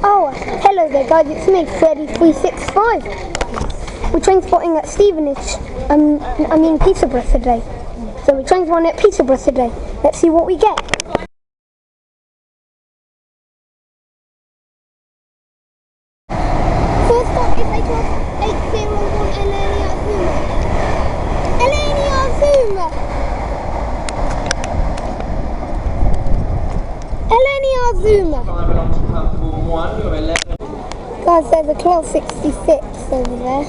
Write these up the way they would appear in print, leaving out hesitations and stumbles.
Oh, hello there guys, it's me, Freddy365. We're train spotting at Stevenage, Peterborough today. So we're train spotting at Peterborough today. Let's see what we get. First stop is HST801 LNER Azuma. LNER Azuma. Guys, there's a class 66 over there.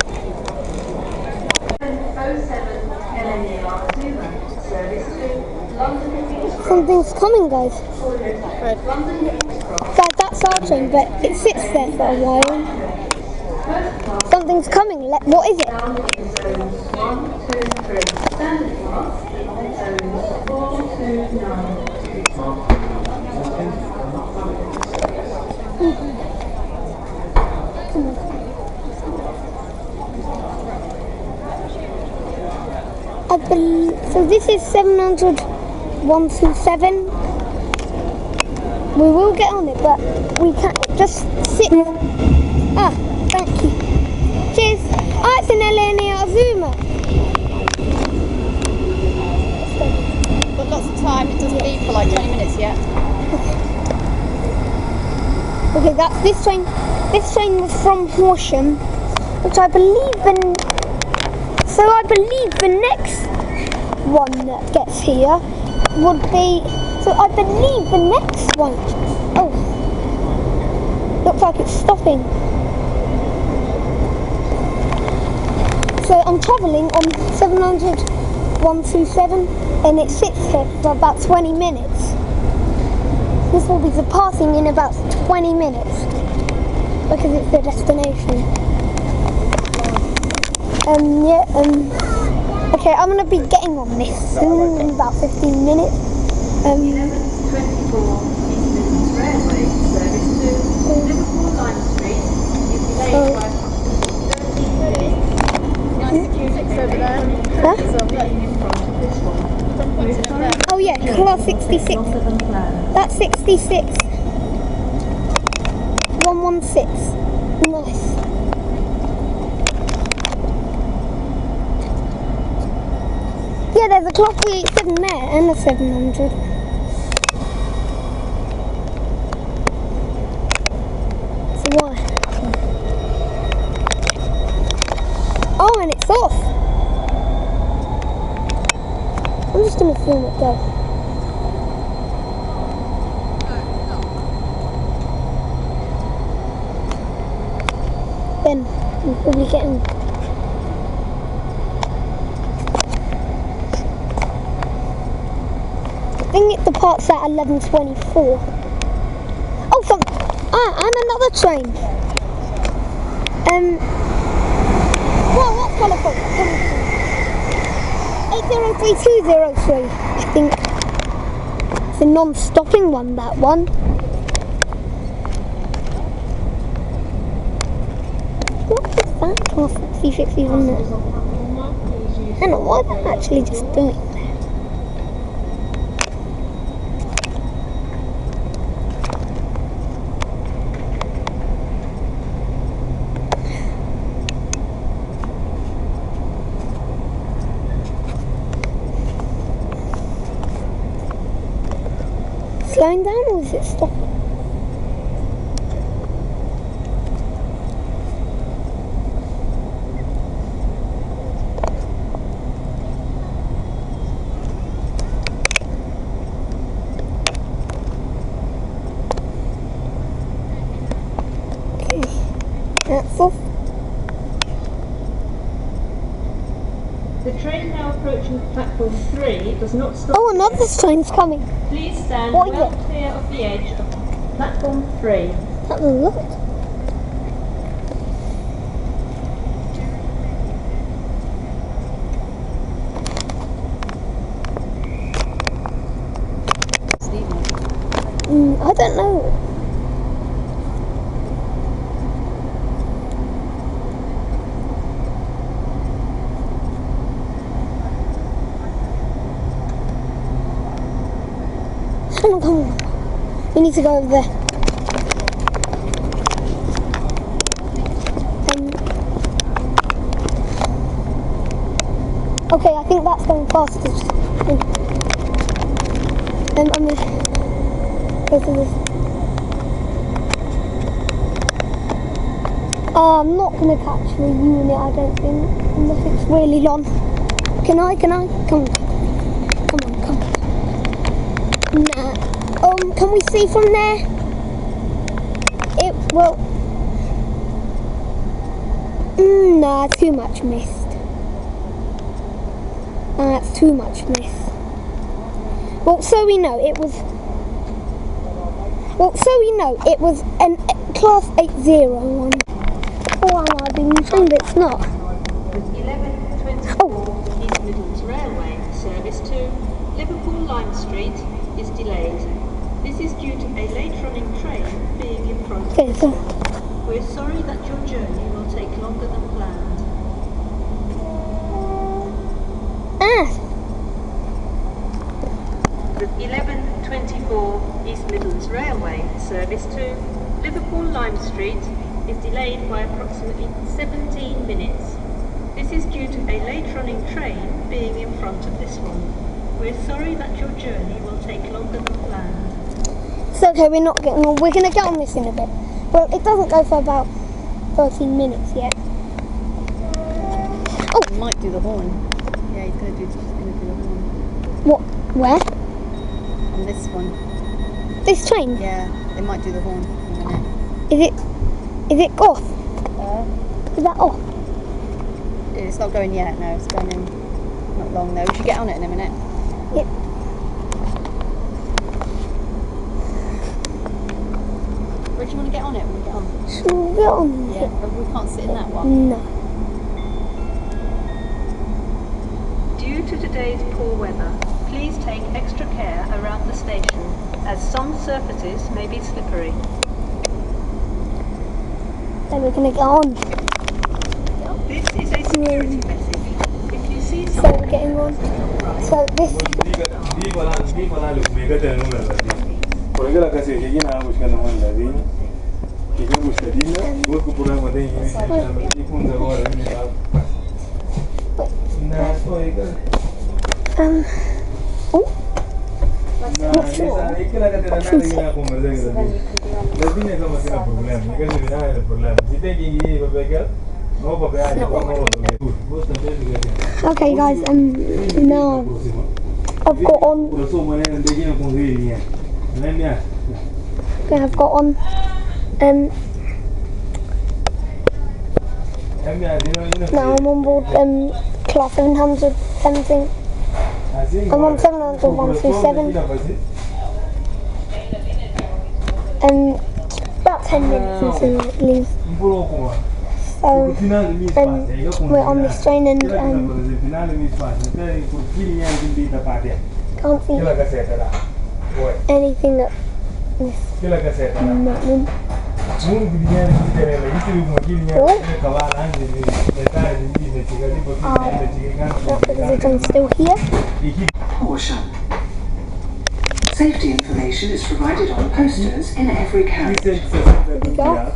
Something's coming, guys. Guys, that's our train, but it sits there for a while. Something's coming. What is it? So this is 700-127. We will get on it, but we can't just sit. Ah, thank you. Cheers. Ah, it's an LNER Azuma. Got lots of time. It doesn't leave for like 20 minutes yet. Okay, that's this train. This train was from Horsham, which I believe So I believe the next one that gets here would be. So I believe the next one. Oh, looks like it's stopping. So I'm travelling on 700-127, and it sits here for about 20 minutes. This will be departing in about 20 minutes because it's the destination. Okay, I'm going to be getting on this soon in about 15 minutes. Huh? Oh yeah, class 66. That's 66. 116. Nice. Yeah, there's a class 387 there and a 700. So why? Oh, and it's off. I'm just going to film it go. Then we'll probably get him. I think it departs at 11:24. Oh, and another train. Well, what colour code? 803-203, I think. It's a non-stopping one, that one. What is that? Class 66 even there. I don't know what I'm actually just doing there. Slowing down or is it stopping? Okay, that's off. The train now approaching platform 3 does not stop. Oh, another train's coming. Please stand What is well it? clear of the edge of platform 3. That doesn't look. I don't know. Come on. We need to go over there. Okay, I think that's going faster. I'm gonna go through this. I'm not gonna catch the unit, I don't think, unless it's really long. Can I? Come on. Nah. Can we see from there? Nah, too much mist. That's too much mist. Well, so we know it was an class 801. Oh, am I being trained? But it's not. 11:24 East Midlands Railway service to Liverpool Lime Street is delayed. This is due to a late running train being in front of Okay, so We're sorry that your journey will take longer than planned. The 11:24 East Midlands Railway service to Liverpool Lime Street is delayed by approximately 17 minutes. This is due to a late running train being in front of this one. We're sorry that your journey will take longer than planned. it's okay, we're not getting on. We're gonna get on this in a bit. Well, it doesn't go for about 13 minutes yet. Oh, he might do the horn. Yeah, he's gonna do the horn. What? Where? On this one. This train? Yeah, they might do the horn in a minute. Is it off? Is that off? It's not going yet, no, it's going in not long though. We should get on it in a minute. Yeah. Where do you want to get on it when we get on? Should we get on Yeah, it? but we can't sit in that one. No. Due to today's poor weather, please take extra care around the station, as some surfaces may be slippery. Then we're gonna get on. This is a security message. If you see So someone... we're getting on. So this... Oh. Not sure. Okay guys, now I've got on. Okay, I've got on. Now I'm on board class 700 Thameslink. I'm on 70137. About 10 minutes until it leaves. So we're on this train and can't see anything at this moment. Is the train still here? Caution. Safety information is provided on posters in every carriage. Here we go.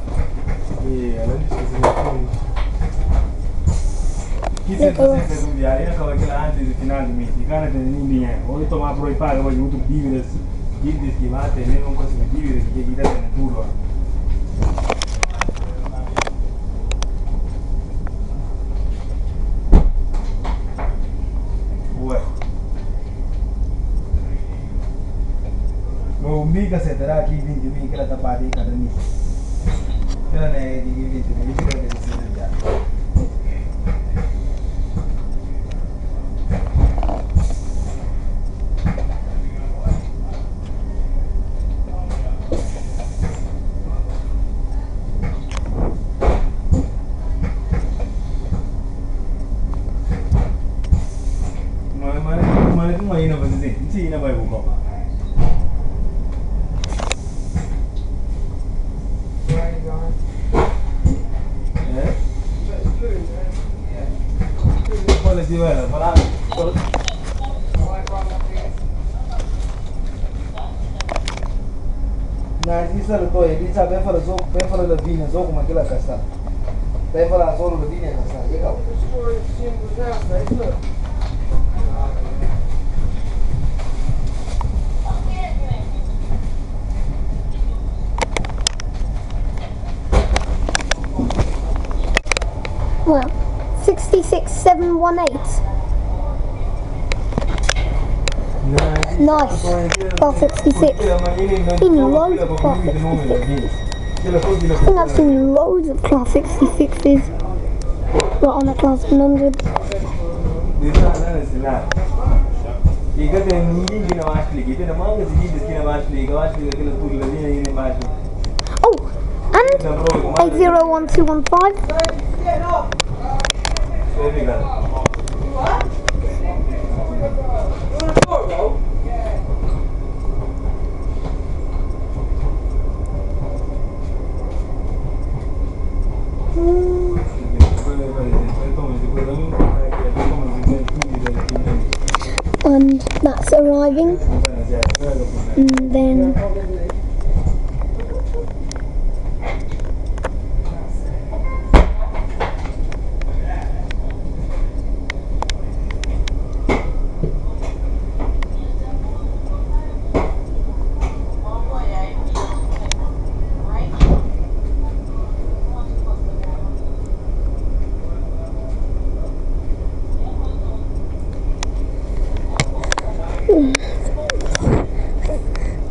Well, 66718. Nice. Class 66. Seen loads of class 66s. I think I've seen loads of class 66s. But on a class 100. Oh, and 801215. And that's arriving. And then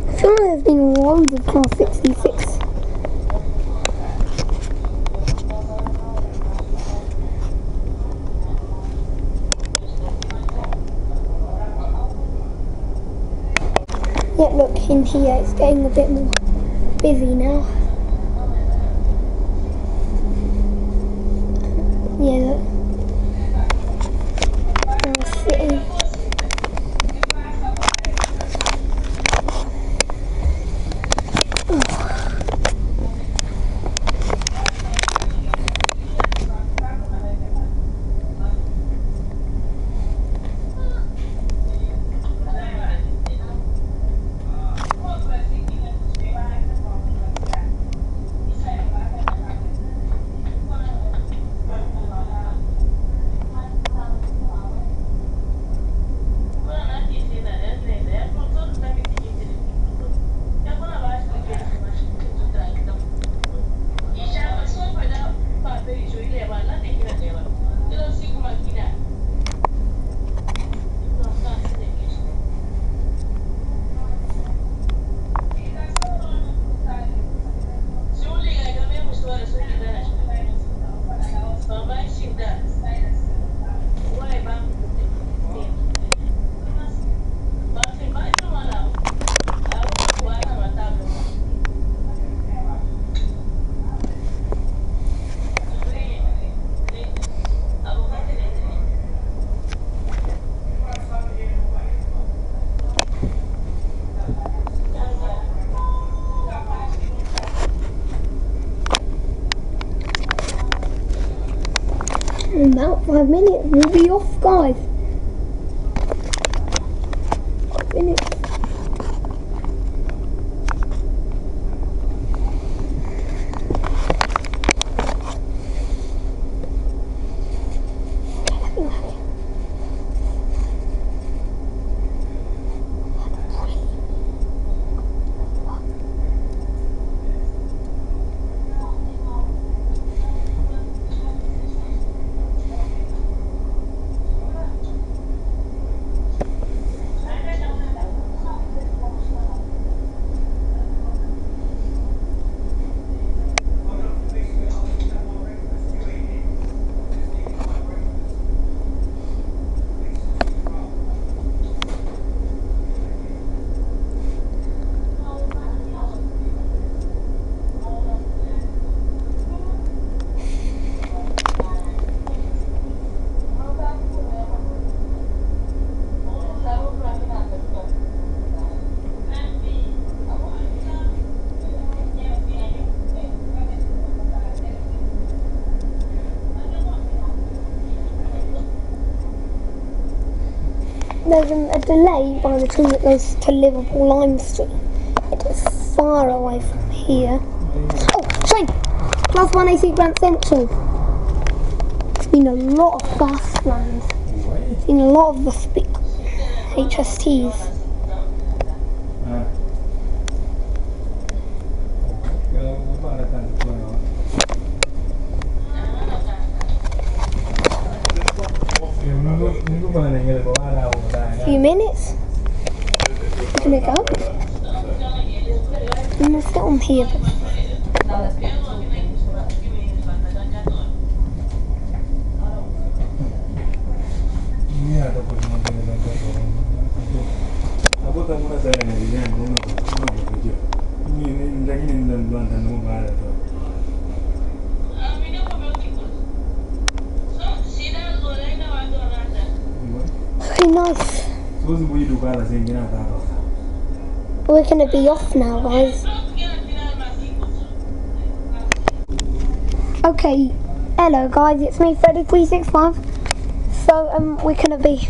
I feel like there's been loads of class 66. Yeah, look, in here it's getting a bit more busy now. Yeah, look. Now sitting. In about 5 minutes, we'll be off, guys. 5 minutes. There's a delay by the time it goes to Liverpool Lime Street. It is far away from here. Oh, train! Class 1 AC Grand Central. It's been a lot of fast lines. It's been a lot of the HSTs. few minutes. Gonna go. I'm gonna sit on here. Very nice. We're gonna be off now, guys. Okay, hello guys, it's me, Freddy365. So we're gonna be,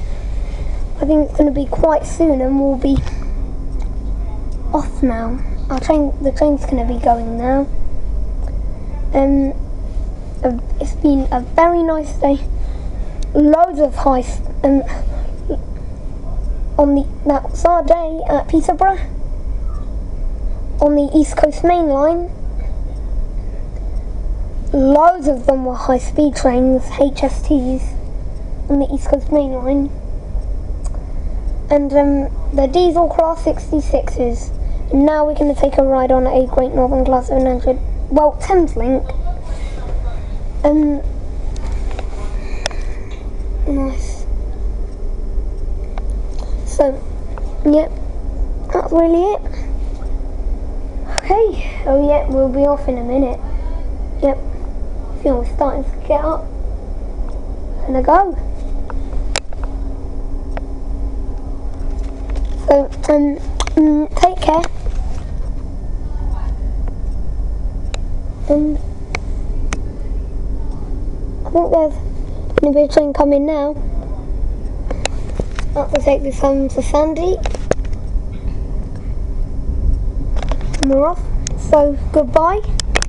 I think it's gonna be quite soon, and we'll be off now. The train's gonna be going now. It's been a very nice day. Loads of heists. That's our day at Peterborough on the East Coast Main Line. Loads of them were high-speed trains, HSTs, on the East Coast Main Line. And they're diesel class 66s. And now we're going to take a ride on a Great Northern Class 700, well, Thameslink. Nice. So, yep, that's really it. Okay, oh yeah, we'll be off in a minute. Yep, I feel we're starting to get up. Gonna go. So, take care. I think there's gonna be a train coming now. I have to take this home to Sandy. And we're off. So, goodbye.